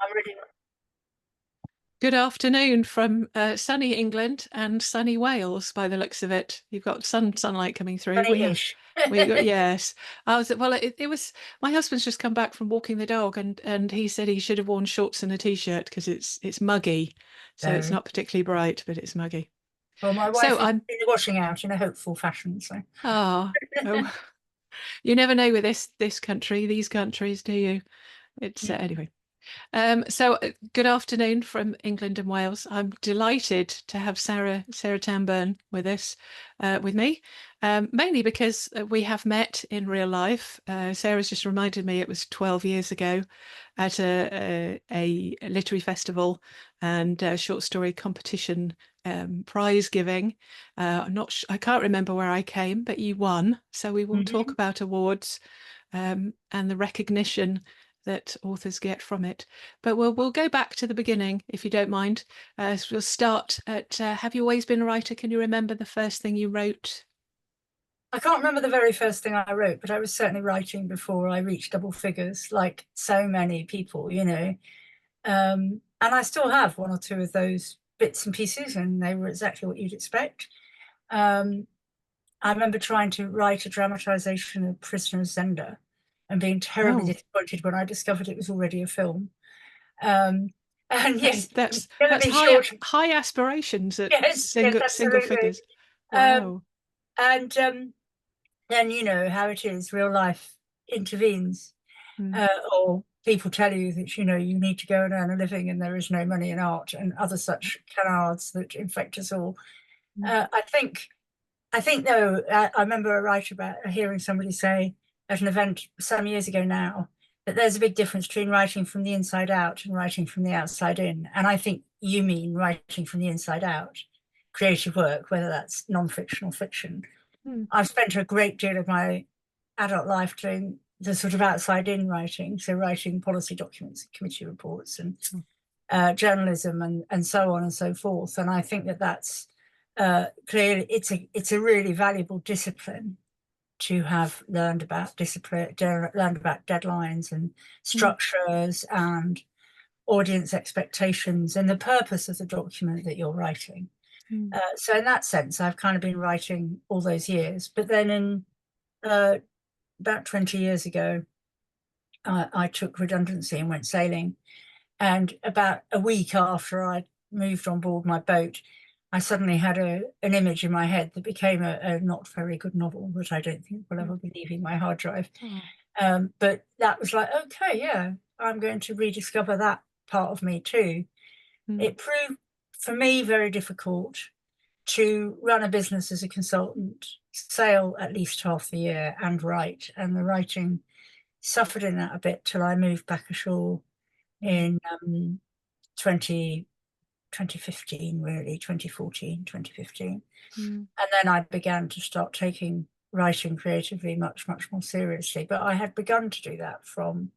I'm ready. Good afternoon from sunny England and sunny Wales by the looks of it. You've got sunlight coming through. Funny-ish. We got yes. I was well. It was my husband's just come back from walking the dog, and he said he should have worn shorts and a t-shirt because it's muggy, so it's Very. not particularly bright, but it's muggy. Well, my So wife is I'm in the washing out in a hopeful fashion, so. ah oh, you never know with this country, these countries, do you? It's anyway. Good afternoon from England and Wales. I'm delighted to have Sarah Tanburn with us, with me, mainly because we have met in real life. Sarah's just reminded me it was 12 years ago at a literary festival and a short story competition prize giving. I can't remember where I came, but you won. So we will talk Mhm. about awards and the recognition that authors get from it. But we'll go back to the beginning, if you don't mind. So we'll start at have you always been a writer? Can you remember the first thing you wrote? I can't remember the very first thing I wrote, but I was certainly writing before I reached double figures, like so many people. And I still have one or two of those bits and pieces, and they were exactly what you'd expect. Um, I remember trying to write a dramatization of Prisoner of Zenda and being terribly Oh, disappointed when I discovered it was already a film. Um, and that's yes, that's never that's been short. high aspirations at Yes, single absolutely. figures. Um, Wow. and then you know how it is, real life intervenes, Mm, or people tell you that you need to go and earn a living and there is no money in art and other such canards that infect us all. mm, Uh, I think, I think though, I remember a writer about hearing somebody say at an event some years ago now that there's a big difference between writing from the inside out and writing from the outside in. And I think you mean writing from the inside out, creative work, whether that's non-fiction or fiction. mm, I've spent a great deal of my adult life doing the sort of outside in writing, so writing policy documents, committee reports, and mm, journalism, and so on and so forth. And I think that that's clearly it's a really valuable discipline to have learned about learned about deadlines and mm, structures and audience expectations and the purpose of the document that you're writing. mm. So in that sense, I've kind of been writing all those years. But then in uh, about 20 years ago, I took redundancy and went sailing. And about a week after I moved on board my boat, I suddenly had an image in my head that became a not very good novel that I don't think will Mm. ever be leaving my hard drive. Oh, But that was like, okay, yeah, I'm going to rediscover that part of me too. mm, It proved for me very difficult to run a business as a consultant, sail at least half the year and write. And the writing suffered in that a bit till I moved back ashore mm, in 20, 2015, really, 2014, 2015. mm, And then I began to start taking writing creatively much, much more seriously. But I had begun to do that from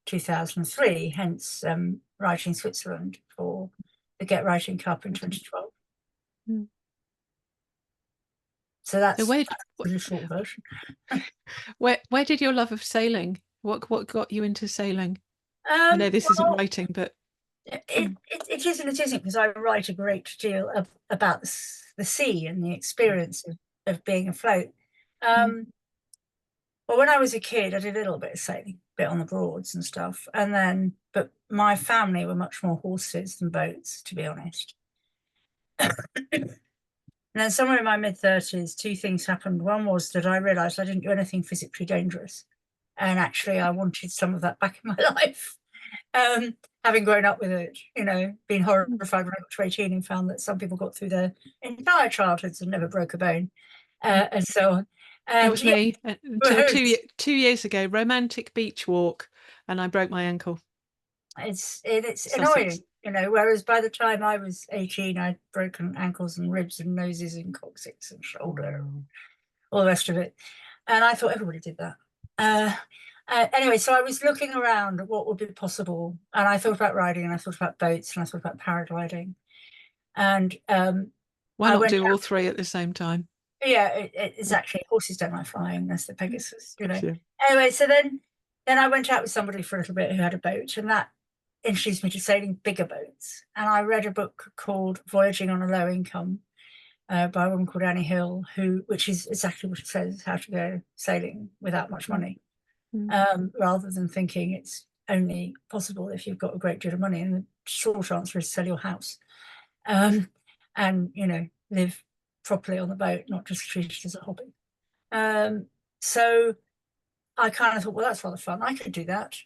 2003, hence writing Switzerland for the Get Writing Cup in 2012. mm. So So that's the short version. where did your love of sailing? What got you into sailing? I know this isn't Well, writing, but it, mm, it is and it isn't, because I write a great deal about the sea and the experience of being afloat. mm, Um, well, when I was a kid, I did a little bit of sailing, a bit on the Broads and stuff. But my family were much more horses than boats, to be honest. And then somewhere in my mid-30s, two things happened. One was that I realized I didn't do anything physically dangerous. And actually, I wanted some of that back in my life. Having grown up with it, being mm. horrified when I got to 18 and found that some people got through their entire childhoods and never broke a bone, and so on. That And was yeah, me until two years ago. Romantic beach walk, and I broke my ankle. it's Sussex. annoying, whereas by the time I was 18, I'd broken ankles and ribs and noses and coccyx and shoulder, Oh. all the rest of it. And I thought everybody did that. Uh, anyway, so I was looking around at what would be possible, and I thought about riding, and I thought about boats, and I thought about paragliding, and Why I not went do all out. three at the same time? Yeah, it's actually horses don't like flying. That's the Pegasus. Bless you. Anyway, so then I went out with somebody for a little bit who had a boat, and that introduced me to sailing bigger boats. And I read a book called Voyaging on a Low Income by a woman called Annie Hill, which is exactly what it says, how to go sailing without much money, rather than thinking it's only possible if you've got a great deal of money. And the short answer is sell your house, and, you know, live properly on the boat, not just treat it as a hobby. So I kind of thought, well, that's rather fun. I could do that.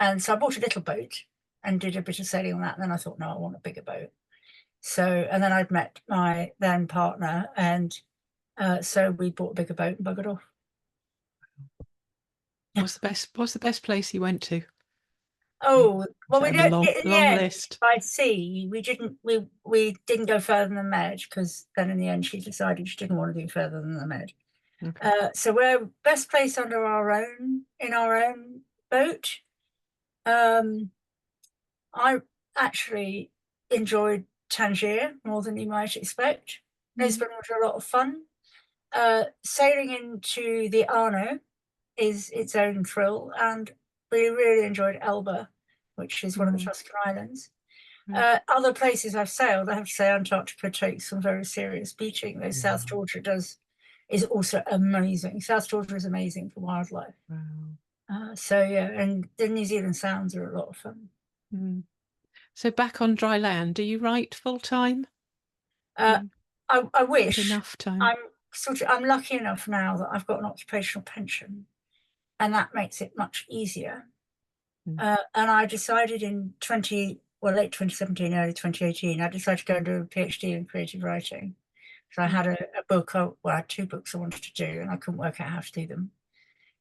And so I bought a little boat and did a bit of sailing on that. And then I thought, no, I want a bigger boat. So, and then I'd met my then partner, and so we bought a bigger boat and buggered off. What's the best place you went to? Oh, well, we did long list. by sea. We didn't go further than Med, because then in the end she decided she didn't want to do further than the Med. Okay. So we're best place in our own boat. I actually enjoyed Tangier more than you might expect. Lisbon was a lot of fun. Sailing into the Arno is its own thrill, and we really enjoyed Elba, which is one of the Tuscan islands. Other places I've sailed, I have to say Antarctica takes some very serious beating, though South Georgia is also amazing. South Georgia is amazing for wildlife. So yeah, and the New Zealand Sounds are a lot of fun. So back on dry land, do you write full time? I wish. Enough time. I'm lucky enough now that I've got an occupational pension, and that makes it much easier. And I decided in late 2017, early 2018, I decided to go and do a PhD in creative writing. So I had a book, I had 2 books I wanted to do, and I couldn't work out how to do them.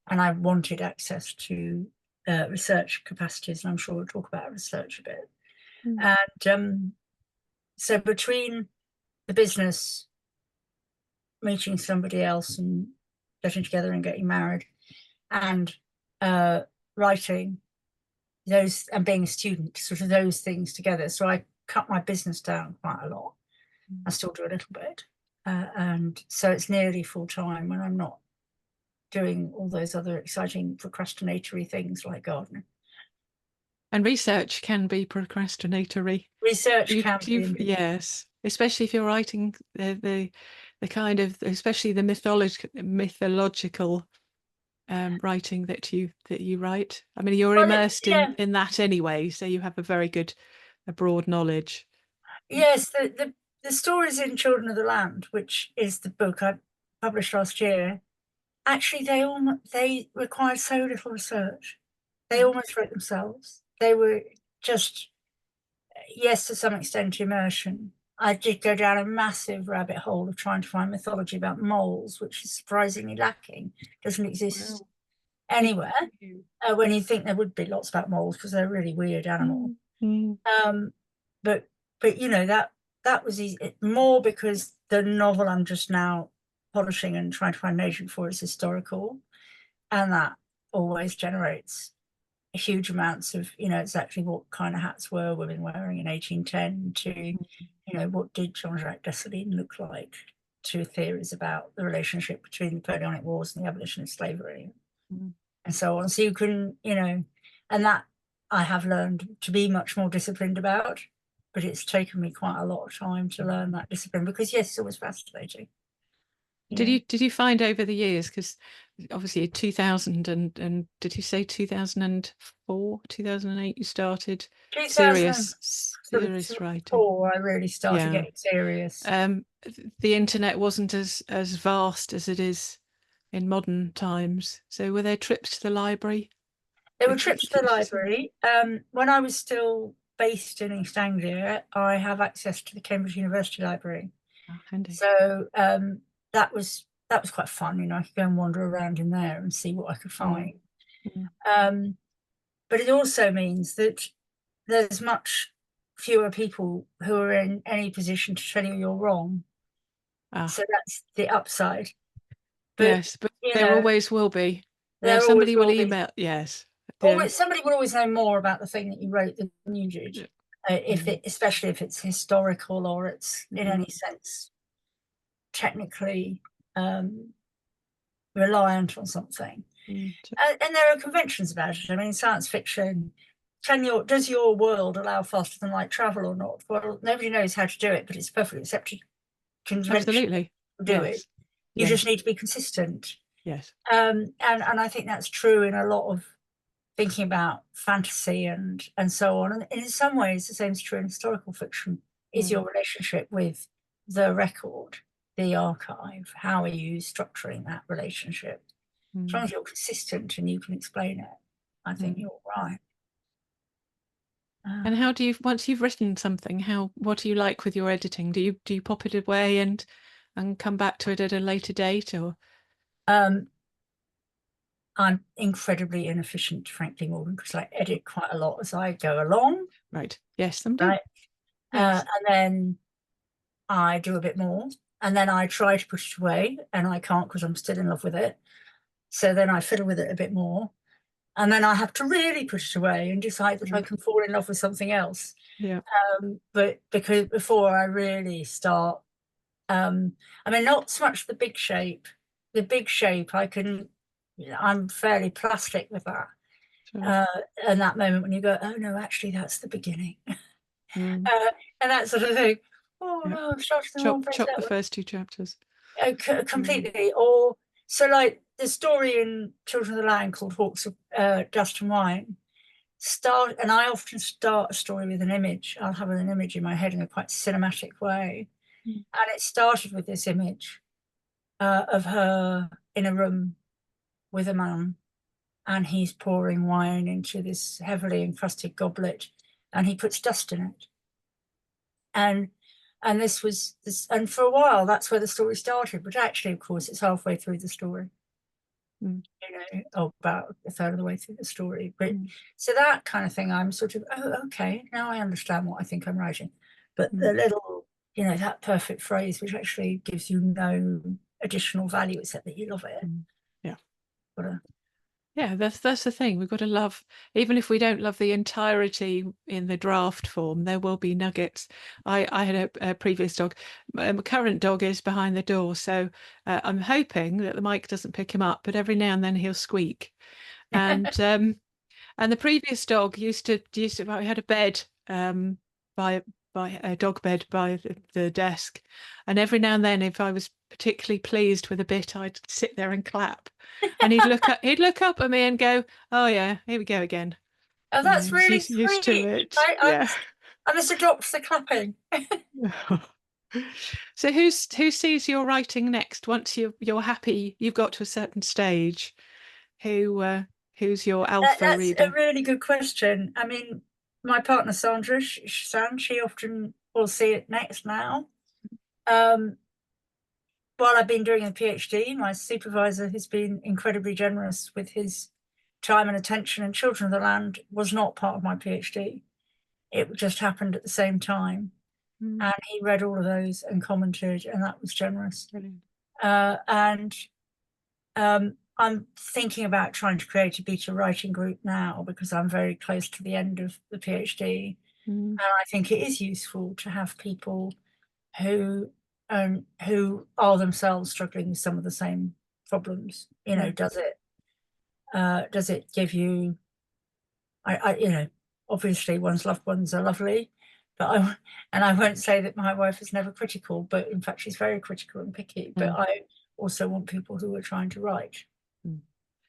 And I wanted access to research capacities, and I'm sure we'll talk about research a bit. And so between the business, meeting somebody else and getting together and getting married, and writing, those, and being a student, sort of those things together. So I cut my business down quite a lot. I still do a little bit. And so it's nearly full time when I'm not doing all those other exciting procrastinatory things like gardening. And research can be procrastinatory. Research can be. Yes, especially if you're writing the kind of, especially the mythological writing that you write. I mean, you're immersed in that anyway, so you have a broad knowledge. Yes, the stories in Children of the Land, which is the book I published last year, actually they required so little research. They almost wrote themselves. They were just, yes, to some extent, immersion. I did go down a massive rabbit hole of trying to find mythology about moles, which is surprisingly lacking. Doesn't exist anywhere. When you think there would be lots about moles, because they're a really weird animal. But you know, that was easy. More because the novel I'm just now polishing and trying to find an agent for is historical, and that always generates huge amounts of, you know, exactly what kind of hats were women wearing in 1810 to, you know, what did Jean-Jacques Dessalines look like, to theories about the relationship between the Napoleonic Wars and the abolition of slavery, and so on. So you can, you know, and that I have learned to be much more disciplined about, but it's taken me quite a lot of time to learn that discipline, because yes, it was fascinating. Did you find over the years, because obviously 2000 and did you say 2004, 2008 you started serious writing? I really started getting serious. The internet wasn't as vast as it is in modern times. So were there trips to the library? There were trips to the library. When I was still based in East Anglia, I have access to the Cambridge University Library. Handy. So that was quite fun. You know, I could go and wander around in there and see what I could find. But it also means that there's much fewer people who are in any position to tell you you're wrong. So that's the upside. But, yes, but there always will be. Somebody will email. Yes. Somebody will always know more about the thing that you wrote than you did, especially if it's historical or it's in any sense technically reliant on something. And there are conventions about it. I mean, science fiction, does your world allow faster than light travel or not? Well, nobody knows how to do it, but it's perfectly accepted convention Absolutely. to do it. Yes. You just Yes. need to be consistent. Yes. And I think that's true in a lot of thinking about fantasy and so on. And in some ways, the same is true in historical fiction. Is your relationship with the record, the archive? How are you structuring that relationship? As long as you're consistent and you can explain it, I think you're right. And how do you, once you've written something, what do you like with your editing? Do you pop it away and come back to it at a later date, or? I'm incredibly inefficient, frankly, Morgan, because I edit quite a lot as I go along. Right. Yes, some do. Right. Yes. And then I do a bit more, and then I try to push it away, and I can't because I'm still in love with it. So then I fiddle with it a bit more, and then I have to really push it away and decide that I can fall in love with something else. Yeah. But because before I really start, I mean, not so much the big shape. The big shape, I'm fairly plastic with that. Sure. And that moment when you go, oh no, actually that's the beginning. Mm. And that sort of thing. Oh Yeah. no, I've started the wrong place. Chop the first 2 chapters. Completely. Or so, like the story in Children of the Land called Hawks of Dust and Wine and I often start a story with an image. I'll have an image in my head in a quite cinematic way. And it started with this image of her in a room with a man, and he's pouring wine into this heavily encrusted goblet, and he puts dust in it. And this was this, and for a while that's where the story started, but actually, of course, it's halfway through the story. You know, about a third of the way through the story. But so that kind of thing, I'm sort of, oh, okay, now I understand what I think I'm writing. But the little, you know, that perfect phrase, which actually gives you no additional value except that you love it. Yeah. But, yeah, that's the thing. We've got to love, even if we don't love the entirety in the draft form, there will be nuggets. I had a previous dog. My current dog is behind the door, so I'm hoping that the mic doesn't pick him up, but every now and then he'll squeak. And the previous dog used to I had a bed by a dog bed by the desk, and every now and then, if I was particularly pleased with a bit, I'd sit there and clap, and he'd look up at me and go, "Oh yeah, here we go again." oh, that's really He's used to sweet. it. I must adopt the clapping. So who sees your writing next once you're happy, you've got to a certain stage? Who's your alpha That's reader? a really good question. I mean, my partner Sandra, she often will see it next now. While I've been doing a PhD, my supervisor has been incredibly generous with his time and attention, and Children of the Land was not part of my PhD. It just happened at the same time. And he read all of those and commented, and that was generous. Brilliant. I'm thinking about trying to create a beta writing group now because I'm very close to the end of the PhD. And I think it is useful to have people who are themselves struggling with some of the same problems. You know, does it give you, you know, obviously one's loved ones are lovely, but I won't say that my wife is never critical, but in fact she's very critical and picky. But I also want people who are trying to write.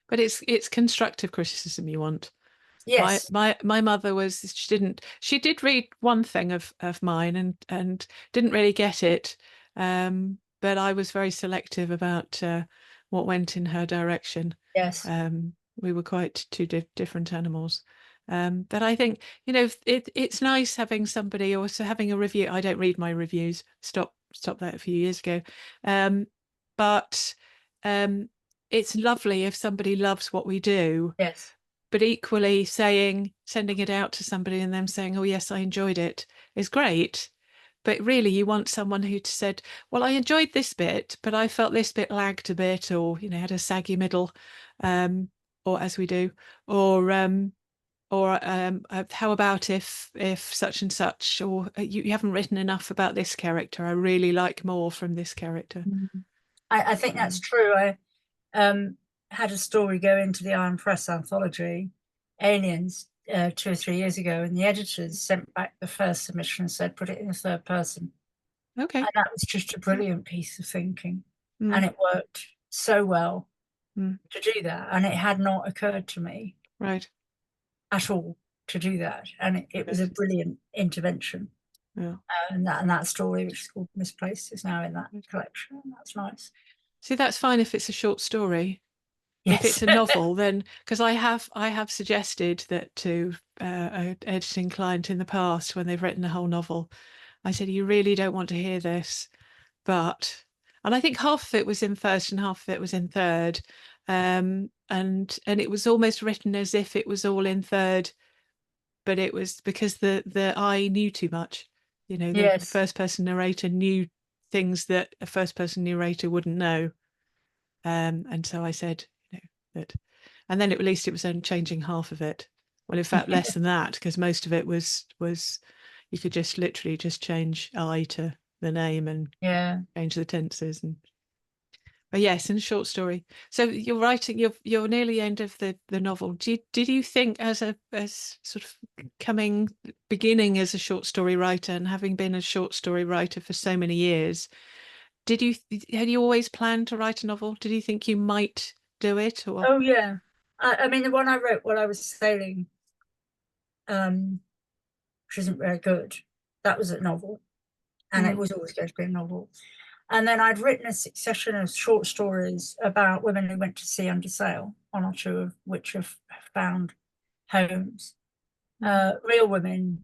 But it's constructive criticism you want. Yes. My mother she did read one thing of mine and didn't really get it. But I was very selective about what went in her direction. Yes. We were quite two different animals. But I think, you know, it's nice having somebody, also having a review. I don't read my reviews. Stop that a few years ago. But it's lovely if somebody loves what we do. Yes. But equally sending it out to somebody and them saying, oh yes, I enjoyed it, is great. But really you want someone who said, well, I enjoyed this bit, but I felt this bit lagged a bit, or, you know, had a saggy middle, or as we do, or how about if such and such, or you haven't written enough about this character, I really like more from this character. I think that's true. I had a story go into the Iron Press anthology, Aliens, 2 or 3 years ago, and the editors sent back the first submission and said, put it in the third person. Okay. And that was just a brilliant piece of thinking. Mm. And it worked so well Mm. to do that. And it had not occurred to me Right. at all to do that. And it was a Yes. brilliant intervention. Yeah. And that story, which is called Misplaced, is now in that collection. That's nice. See, that's fine if it's a short story. If Yes. it's a novel, then because I have suggested that to an editing client in the past when they've written a whole novel, I said, you really don't want to hear this, but, and I think half of it was in first and half of it was in third, and it was almost written as if it was all in third, but it was because the I knew too much. You know, the Yes. first person narrator knew things that a first person narrator wouldn't know, and so I said, you know, that, and then at least it was only changing half of it. Well, in fact, less than that, because most of it was you could just literally just change I to the name and change the tenses. And but yes, in a short story. So you're writing, you're nearly the end of the novel. Did you think as sort of beginning as a short story writer and having been a short story writer for so many years, had you always planned to write a novel? Did you think you might do it? Or Oh yeah, I mean the one I wrote while I was sailing, which isn't very good, that was a novel, and it was always going to be a novel. And then I'd written a succession of short stories about women who went to sea under sail, one or two of which have found homes. Real women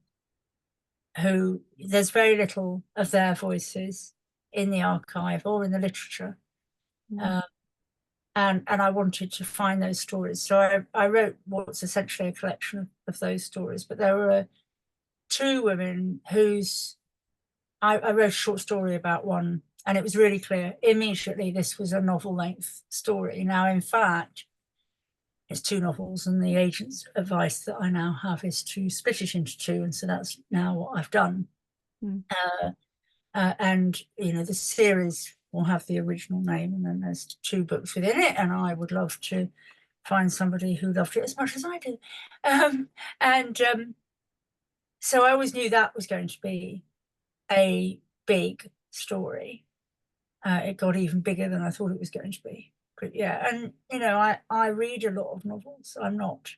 who there's very little of their voices in the archive or in the literature. And I wanted to find those stories. So I wrote what's essentially a collection of those stories, but there were two women whose I wrote a short story about one, and it was really clear immediately this was a novel-length story. Now, in fact, it's two novels, and the agent's advice that I now have is to split it into two, and so that's now what I've done. And you know, the series will have the original name, and then there's two books within it, and I would love to find somebody who loved it as much as I do. So I always knew that was going to be a big story. It got even bigger than I thought it was going to be. But yeah, and you know, I read a lot of novels. I'm not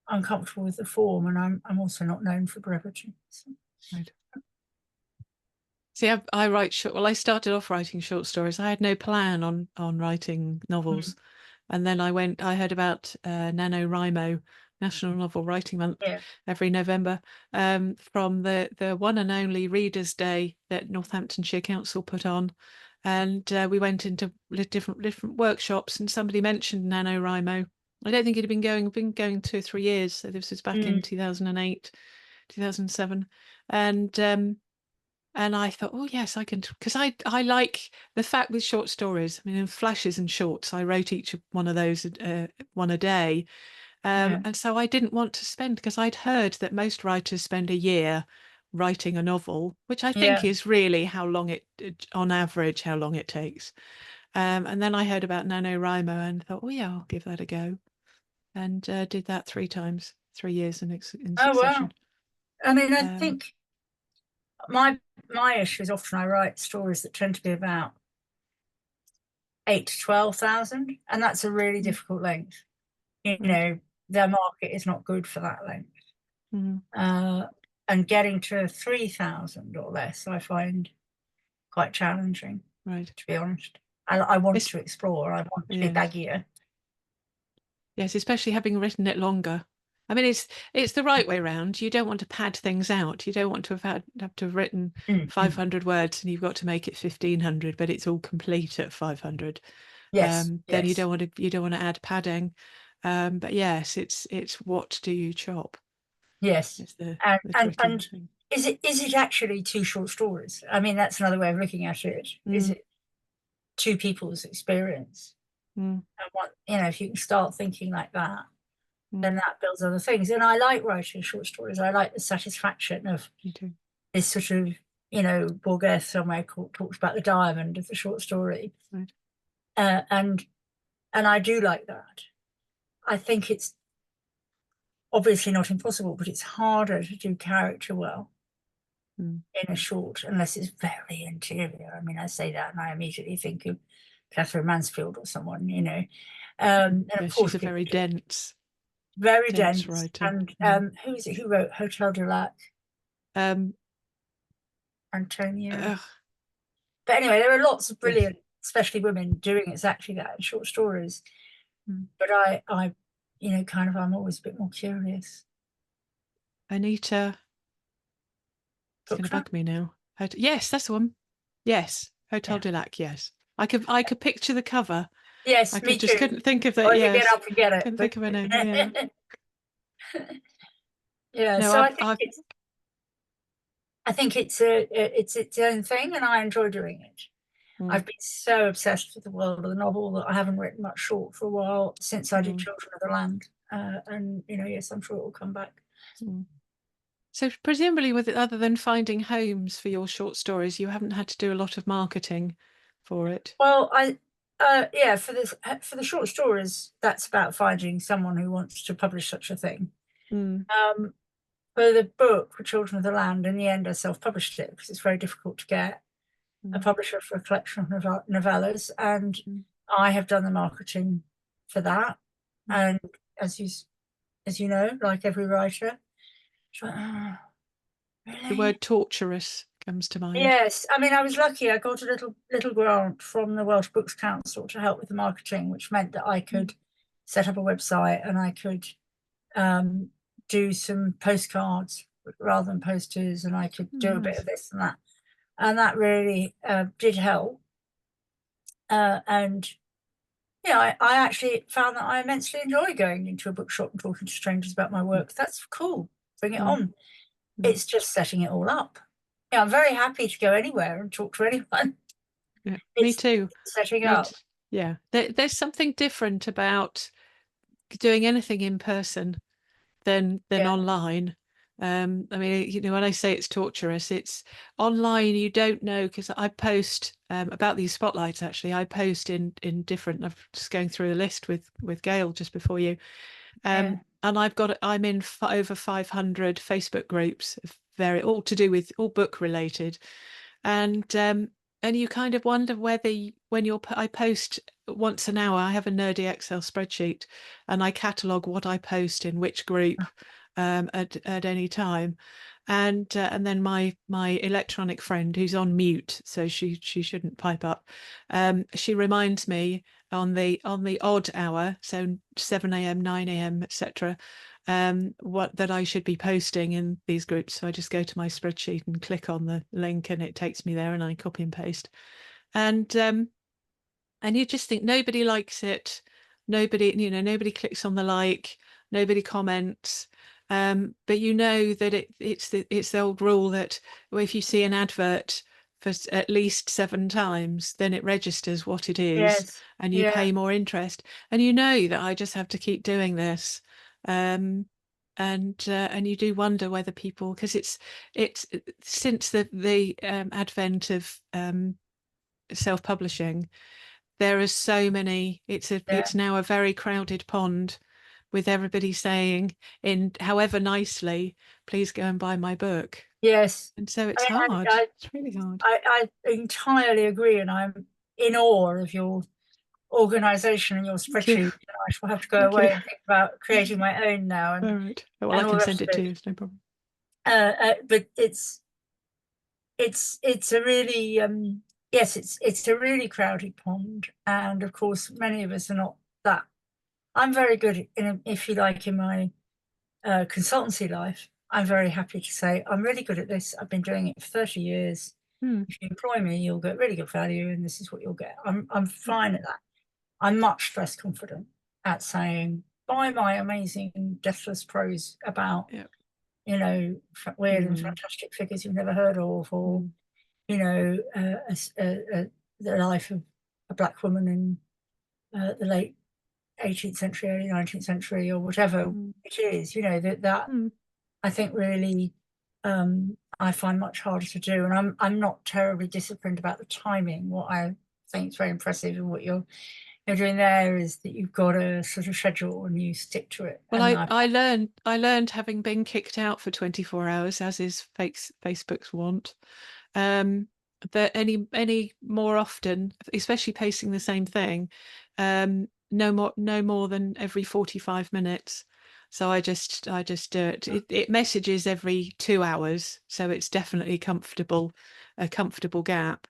uncomfortable with the form, and I'm also not known for brevity. So. Right. See, I write short. Well, I started off writing short stories. I had no plan on writing novels, and then I heard about NaNoWriMo, National Novel Writing Month, every November, from the one and only Readers' Day that Northamptonshire Council put on, and we went into different workshops, and somebody mentioned NaNoWriMo. I don't think it had been going 2 or 3 years. So this was back in 2008, 2007, and I thought, oh yes, I can, because I like the fact with short stories. I mean, in flashes and shorts, I wrote each one of those one a day, and so I didn't want to spend, because I'd heard that most writers spend a year writing a novel, which I think is really how long on average, how long it takes. And then I heard about NaNoWriMo and thought, oh yeah, I'll give that a go, and did that 3 times, 3 years in succession. Oh wow! I mean, I think my issue is often I write stories that tend to be about 8 to 12,000, and that's a really difficult length. You know, their market is not good for that length. And getting to 3,000 or less, I find quite challenging. Right. To be honest, I want to explore. I want to be baggier. Yes, especially having written it longer. I mean, it's the right way around. You don't want to pad things out. You don't want to have to have written 500 words and you've got to make it 1,500, but it's all complete at 500. Then you don't want to add padding. But yes, it's what do you chop? Yes, it's the and thing. Is it actually 2 short stories? I mean, that's another way of looking at it. Is it 2 people's experience? And what, you know, if you can start thinking like that, then that builds other things. And I like writing short stories. I like the satisfaction of this sort of, you know, Borges somewhere talks about the diamond of the short story. Right. And I do like that. I think it's obviously not impossible, but it's harder to do character well Mm. in a short, unless it's very interior. I mean, I say that and I immediately think of Catherine Mansfield or someone, you know. And Yeah, of she's course, a very dense very dense. writer. And Mm. who is it who wrote Hotel de Lac? Um, Antonio. ugh, But anyway, there are lots of yes. brilliant, especially women, doing exactly that in short stories. Mm. But I, you know, kind of, I'm always a bit more curious. Anita, it's going to Bookshop? bug me now. Yes, that's the one. Yes, Hotel Yeah. de Lac. Yes, I could picture the cover. I Yes, could me just too. couldn't think of Or that. you get Yes, up and get it. couldn't But think of her name. Yeah. yeah, No, so I've I think it's it's its own thing, and I enjoy doing it. mm, I've been so obsessed with the world of the novel that I haven't written much short for a while since I did mm, Children of the Land. And you know, yes, I'm sure it will come back. mm. So presumably, with other than finding homes for your short stories, you haven't had to do a lot of marketing for it. Well, yeah, for the short stories, that's about finding someone who wants to publish such a thing. Mm, Um, for the book, for Children of the Land, in the end, I self-published it because it's very difficult to get a mm, publisher for a collection of novellas, and mm, I have done the marketing for that. mm. And as you know, like every writer, it's like, oh, The really? word torturous comes to mind. Yes, I mean, I was lucky. I got a little grant from the Welsh Books Council to help with the marketing, which meant that I Mm, could set up a website and I could um, do some postcards rather than posters, and I could mm, do a bit nice. of this and that really did help. And yeah, I actually found that I immensely enjoy going into a bookshop and talking to strangers about my Mm, work. That's cool. Bring it mm, on. mm. It's just setting it all up. Yeah, I'm very happy to go anywhere and talk to anyone. Yeah, me It's too. setting Me up. t Yeah, there's something different about doing anything in person than Yeah, online. I mean, when I say it's torturous, it's online. You don't know, because I post about these spotlights. Actually, I post in different. I'm just going through the list with Gail just before you, yeah, and I'm in over 500 Facebook groups, all to do with all book related, and you kind of wonder whether when I post once an hour. I have a nerdy Excel spreadsheet, and I catalogue what I post in which group at any time, and then my electronic friend, who's on mute, so she shouldn't pipe up. She reminds me on the odd hour, so 7 a.m., 9 a.m., etc. What that I should be posting in these groups. So I just go to my spreadsheet and click on the link, and it takes me there, and I copy and paste. And you just think nobody likes it, nobody clicks on the like, nobody comments. But you know that it's the old rule that if you see an advert for at least 7 times, then it registers what it is, yes, and you yeah, pay more interest. And you know that I just have to keep doing this. Um, and you do wonder whether people, because it's since the advent of self-publishing, there are so many. yeah, It's now a very crowded pond, with everybody saying, in however nicely, please go and buy my book. yes. And so I it's mean, hard. It's really hard. I entirely agree, and I'm in awe of your organization and your Thank you. spreadsheet. I shall have to go Thank you. away and think about creating my own now All right. Well, I and all can the send rest of it to it. you. It's no problem. But it's a really yes, it's a really crowded pond, and of course many of us are not that. I'm very good in, if you like, in my consultancy life. I'm very happy to say I'm really good at this. I've been doing it for 30 years. Hmm. If you employ me, you'll get really good value, and this is what you'll get. I'm Yeah. fine at that. I'm much less confident at saying, buy my amazing deathless prose about, Yeah. you know, weird and Mm, fantastic figures you've never heard of, or, mm, you know, the life of a black woman in the late 18th century, early 19th century, or whatever mm, it is, you know, that mm, I think really I find much harder to do. And I'm not terribly disciplined about the timing. What I think is very impressive, and what you're doing there is that you've got a sort of schedule and you stick to it. Well, And I learned having been kicked out for 24 hours, as is Facebook's want, um, that any more often, especially pacing the same thing, no more than every 45 minutes. So I just do it. It messages every 2 hours, so it's definitely a comfortable gap.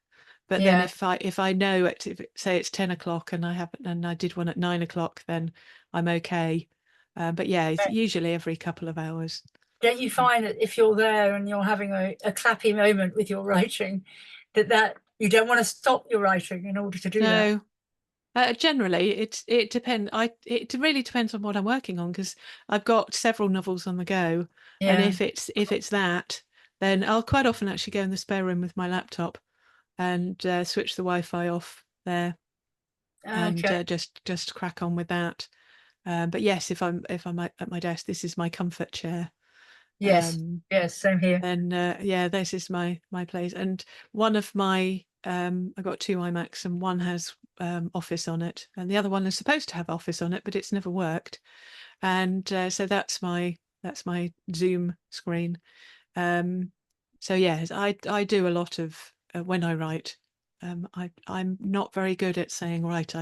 But then yeah, if I know it, if say it's 10 o'clock and I did one at 9 o'clock, then I'm okay. But yeah, it's right. usually every couple of hours. Don't you find that if you're there and you're having a clappy moment with your writing, that you don't want to stop your writing in order to do that? No, generally it depends. It really depends on what I'm working on, because I've got several novels on the go, and Yeah. if it's that, then I'll quite often actually go in the spare room with my laptop and switch the Wi-Fi off there and Okay. just crack on with that. But yes, if I'm at my desk, this is my comfort chair. Yes. Um, Yes. Same here. then yeah, this is my place. And one of my I got two iMacs, and one has Office on it, and the other one is supposed to have Office on it, but it's never worked. And so that's my Zoom screen. Um, so yes, I do a lot of when I write. I'm not very good at saying right.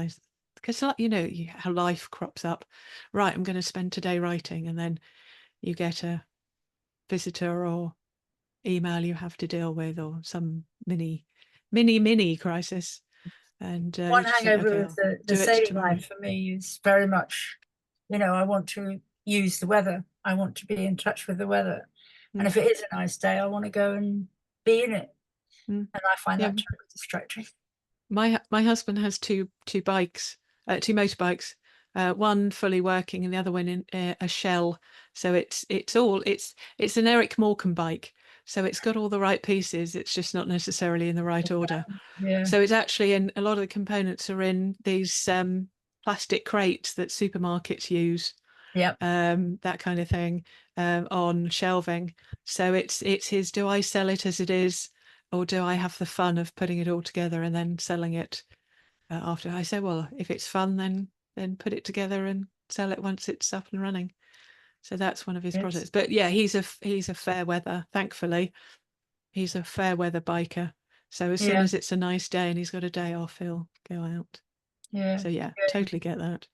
Because how life crops up. Right, I'm going to spend today writing, and then you get a visitor or email you have to deal with, or some mini crisis, and One you just think, okay, hangover of I'll the do it sailing tomorrow. life for me is very much, I want to use the weather. I want to be in touch with the weather. And Mm, if it is a nice day, I want to go and be in it. mm. And I find Yeah, that terribly distracting. my husband has two bikes, two motorbikes, one fully working and the other one in a shell. So it's an Eric Morecambe bike. So it's got all the right pieces. It's just not necessarily in the right order. Yeah. So it's actually in a lot of the components are in these plastic crates that supermarkets use, Yep. that kind of thing, on shelving. So it's his. Do I sell it as it is, or do I have the fun of putting it all together and then selling it after? I say, well, if it's fun, then put it together and sell it once it's up and running. So that's one of his Yes. projects. But yeah, he's a fair weather. Thankfully, he's a fair weather biker. So as soon Yeah. as it's a nice day and he's got a day off, he'll go out. Yeah. So yeah, totally get that.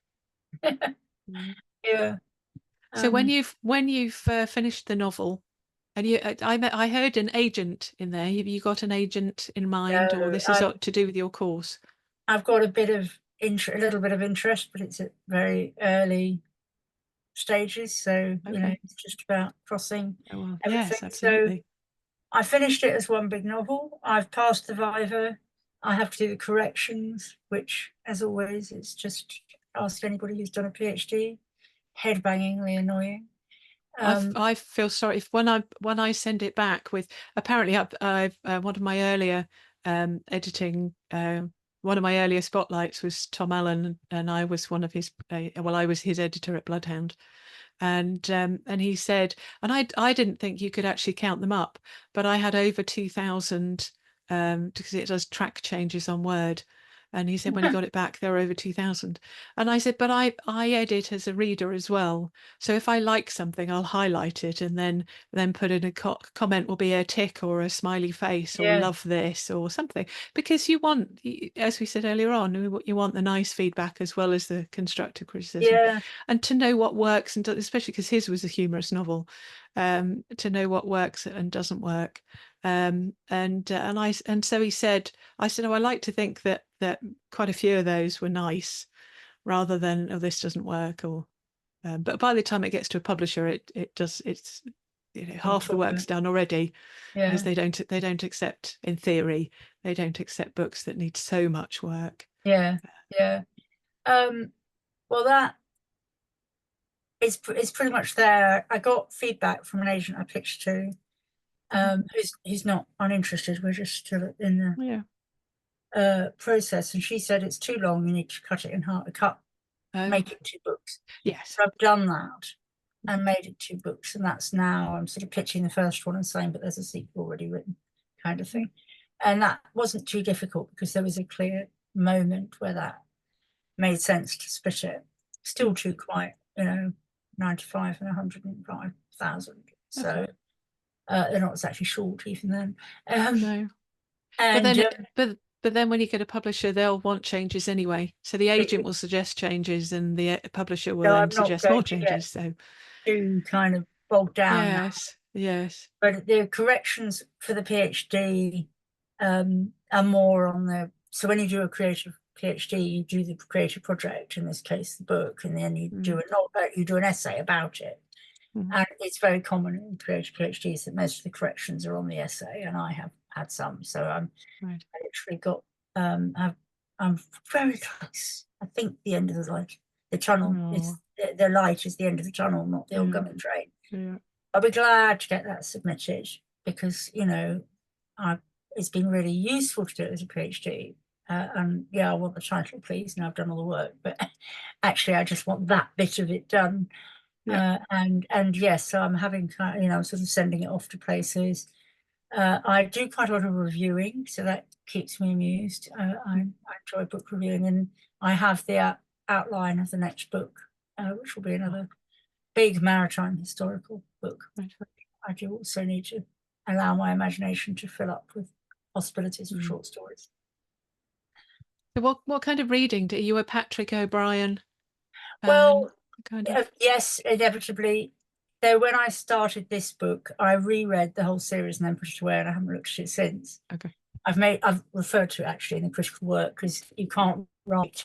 Mm. Yeah. So when Um, you've finished the novel, and I heard an agent in there. Have you got an agent in mind, or no, this is to do with your course? I've got a little bit of interest, but it's at very early stages. So, Okay. it's just about crossing Oh, well, everything. yes, So absolutely. I finished it as one big novel. I've passed the Viva. I have to do the corrections, which, as always, is just ask anybody who's done a PhD. Head-bangingly annoying. Um, I feel sorry if when I send it back with, apparently I've one of my earlier editing one of my earlier spotlights was Tom Allen, and I was one of his I was his editor at Bloodhound, and he said, and I didn't think you could actually count them up, but I had over 2,000, because it does track changes on Word. And he said when he got it back, there were over 2,000. And I said, but I edit as a reader as well. So if I like something, I'll highlight it and then put in a comment, will be a tick or a smiley face or yeah, love this or something, because you want, as we said earlier on, you want the nice feedback as well as the constructive criticism, yeah, and to know what works, and especially because his was a humorous novel, to know what works and doesn't work. And so he said, I said, oh, I like to think that quite a few of those were nice, rather than, oh, this doesn't work, or but by the time it gets to a publisher, it does, it's all half the talk work's about. done already, because Yeah, they don't accept, in theory, they don't accept books that need so much work. yeah, yeah. Um, well, that it's pretty much there. I got feedback from an agent I pitched to, Mhm. who's not uninterested. We're just still in the Yeah. process, and she said it's too long. You need to cut it in half. Oh, Make it 2 books. yes. So I've done that Mhm. and made it 2 books, and that's now I'm sort of pitching the first one and saying, but there's a sequel already written, kind of thing. And that wasn't too difficult because there was a clear moment where that made sense to split it. Still too quite, 95 and 105,000. So Okay. they're not exactly short even then. No. But And then but then when you get a publisher, they'll want changes anyway. So the agent will suggest changes and the publisher will so then I'm not suggest more going to get changes. So too kind of bogged down now. yes. But the corrections for the PhD are more on the, so when you do a creative PhD, you do the creative project, in this case the book, and then you do you do an essay about it. And it's very common in creative PhDs that most of the corrections are on the essay, and I have had some. So I literally got I'm very close. I think the end of the light, the tunnel is the light is the end of the tunnel, not the oncoming train. Yeah. I'll be glad to get that submitted because it's been really useful to do it as a PhD. And yeah, I want the title, please, and I've done all the work. But actually, I just want that bit of it done. Yeah. And yes, so I'm having I'm sort of sending it off to places. I do quite a lot of reviewing, so that keeps me amused. I enjoy book reviewing, and I have the outline of the next book, which will be another big maritime historical book. I do also need to allow my imagination to fill up with possibilities for short stories. So what kind of reading do you? A Patrick O'Brien? Well, kind of. yes, inevitably. Though when I started this book, I reread the whole series and then put it away, and I haven't looked at it since. Okay. I've referred to it actually in the critical work because you can't write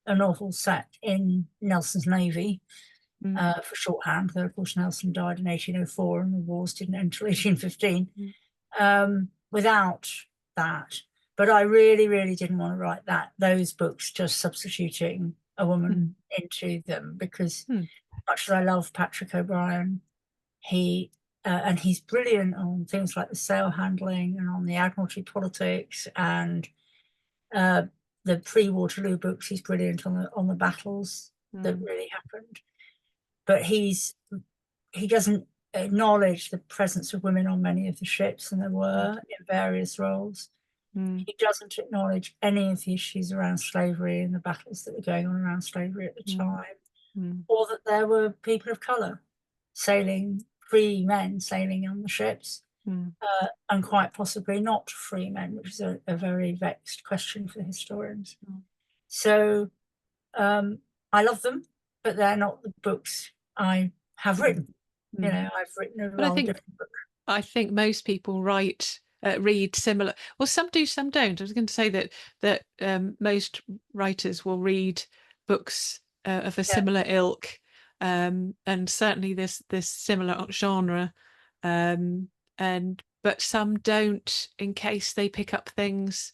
a novel set in Nelson's Navy for shorthand. Though of course Nelson died in 1804 and the wars didn't end until 1815. Without that, but I really, really didn't want to write those books just substituting a woman into them, because much as I love Patrick O'Brien, and he's brilliant on things like the sail handling and on the Admiralty politics and the pre-Waterloo books. He's brilliant on the battles that really happened, but he doesn't acknowledge the presence of women on many of the ships, and there were in various roles. He doesn't acknowledge any of the issues around slavery and the battles that were going on around slavery at the time, or that there were people of colour free men sailing on the ships, and quite possibly not free men, which is a very vexed question for historians. So I love them, but they're not the books I have written. I've written a rather different book. I think most people read similar. Well, some do, some don't. I was going to say that most writers will read books of a similar ilk, and certainly this similar genre, but some don't, in case they pick up things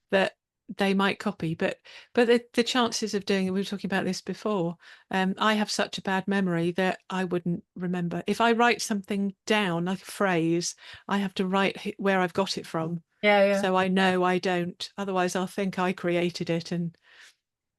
that they might copy. But the chances of doing it, we were talking about this before, I have such a bad memory that I wouldn't remember. If I write something down, like a phrase, I have to write where I've got it from. So I know I don't. Otherwise I'll think I created it.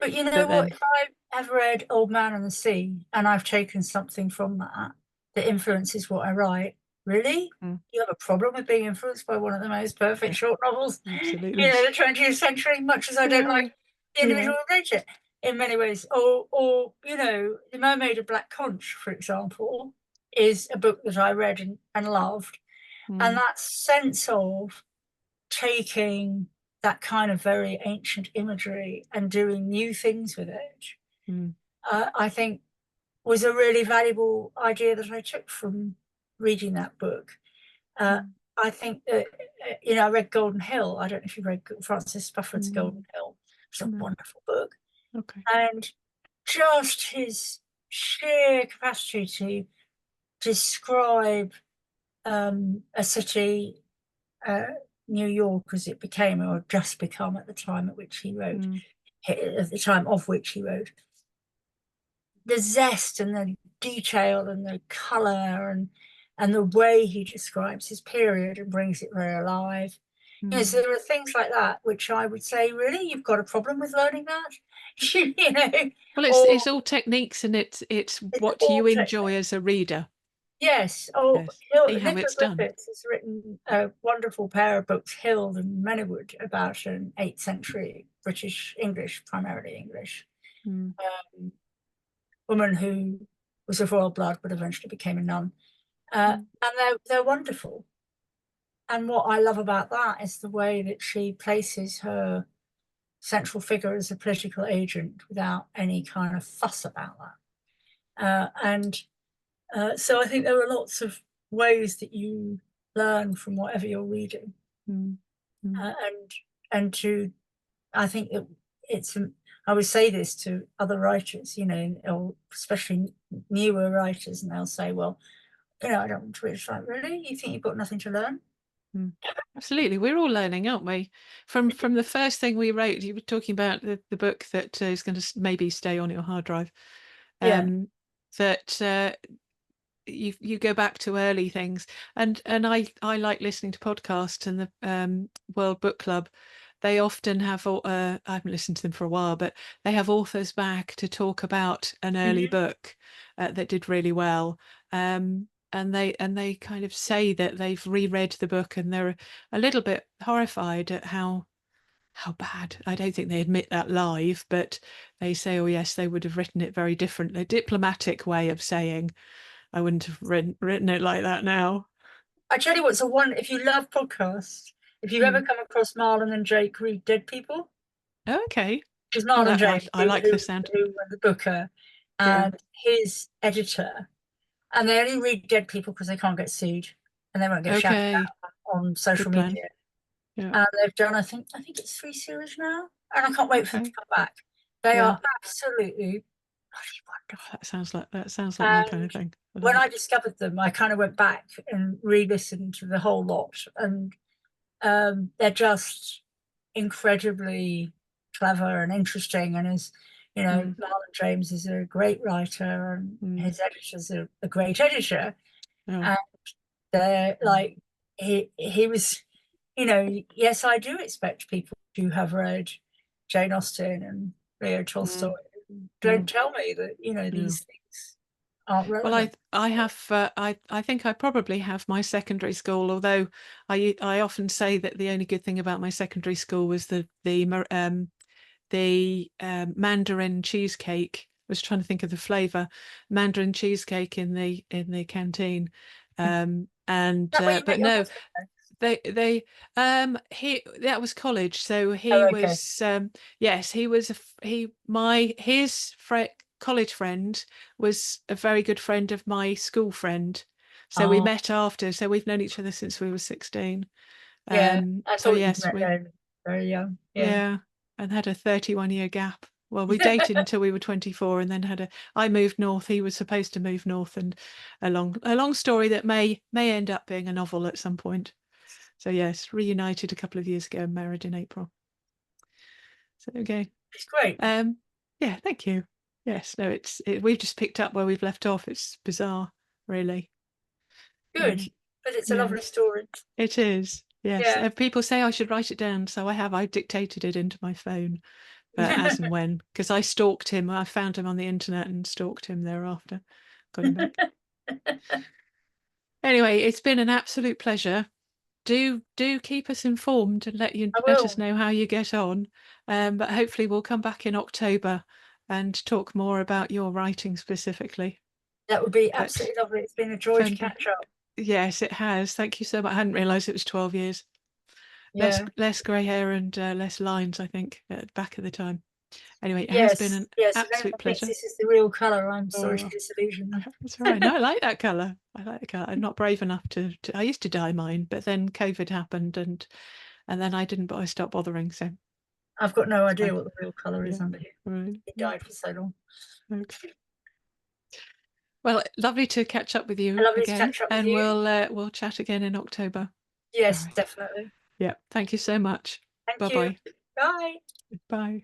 But you know what? If I have read Old Man and the Sea and I've taken something from that influences what I write, really? You have a problem with being influenced by one of the most perfect short novels, absolutely, the 20th century, much as I don't like the individual who wrote it in many ways. Or The Mermaid of Black Conch, for example, is a book that I read and loved. And that sense of taking that kind of very ancient imagery and doing new things with it, I think was a really valuable idea that I took from reading that book. I think that, I read Golden Hill. I don't know if you read Francis Spufford's Golden Hill. It's a wonderful book. And just his sheer capacity to describe a city, New York as it became or just become at the time at which he wrote, at the time of which he wrote, the zest and the detail and the colour and the way he describes his period and brings it very alive. So there are things like that which I would say, really, you've got a problem with learning that? Well, it's all techniques, and it's what you enjoy as a reader. Yes. Nicholas Griffiths has written a wonderful pair of books, Hild and Mennywood, about an 8th century British English, primarily English, Mm. Woman who was of royal blood but eventually became a nun. Mm. And they're wonderful. And what I love about that is the way that she places her central figure as a political agent without any kind of fuss about that. So I think there are lots of ways that you learn from whatever you're reading. Mm. Mm. And to, I think I would say this to other writers, or especially newer writers, and they'll say, well, I don't want to read. It's like, really? You think you've got nothing to learn? Mm. Absolutely, we're all learning, aren't we? From the first thing we wrote, you were talking about the book that is going to maybe stay on your hard drive. Yeah. That you go back to early things, and I like listening to podcasts, and the World Book Club, they often have I haven't listened to them for a while, but they have authors back to talk about an early book that did really well. And they kind of say that they've reread the book and they're a little bit horrified at how bad. I don't think they admit that live, but they say, oh yes, they would have written it very differently. A diplomatic way of saying, I wouldn't have written it like that now. I tell you what's if you love podcasts, if you ever come across Marlon and Jake read Dead People, Oh, okay. because Oh, Marlon James, I like the sound. who were the booker, Yeah. and his editor, and they only read Dead People because they can't get sued and they won't get shouted Okay. out on social Good plan. media. Yeah. And they've done, I think it's 3 series now, and I can't wait for them to come back. They are absolutely bloody wonderful. That sounds like my kind of thing. When I discovered them, I kind of went back and re-listened to the whole lot, and they're just incredibly clever and interesting. And as you know, Marlon James is a great writer, and his editor's a great editor. And they're like, he was, yes, I do expect people to have read Jane Austen and Leo Tolstoy. Don't tell me that these things aren't relevant. Well, I have. I think I probably have my secondary school. Although I often say that the only good thing about my secondary school was the Mandarin cheesecake. I was trying to think of the flavour. Mandarin cheesecake in the canteen. But no, they he that was college, so he was yes, he was his college friend was a very good friend of my school friend, so we met after, so we've known each other since we were 16. I so thought yes, you we met very young. yeah, and had a 31-year gap. Well, we dated until we were 24, and then I moved north. He was supposed to move north, and a long story that may end up being a novel at some point. So yes, reunited a couple of years ago and married in April. So okay. It's great. Yeah, thank you. Yes, no, we've just picked up where we've left off. It's bizarre, really. Good. But it's a lovely story. It is. Yes. Yeah. People say I should write it down, so I have. I dictated it into my phone, as and when, because I stalked him. I found him on the internet and stalked him thereafter. Got him back. Anyway, it's been an absolute pleasure. Do keep us informed and let us know how you get on. But hopefully we'll come back in October and talk more about your writing specifically. That would be absolutely lovely. It's been a joy to catch up. Yes, it has. Thank you so much. I hadn't realised it was 12 years. Yeah. Less grey hair and less lines, I think, at the back of the time. Anyway, it has been an absolute pleasure. This is the real colour. I'm sorry to disillusion them. That's all right. No, I like that colour. I'm not brave enough to I used to dye mine, but then COVID happened and then I didn't, but I stopped bothering. So I've got no idea what the real colour is under here. Right. He died for so long. Okay. Well, lovely to catch up with you again, and we'll chat again in October. Yes, definitely. Yeah. Thank you so much. Thank you. Bye. Bye.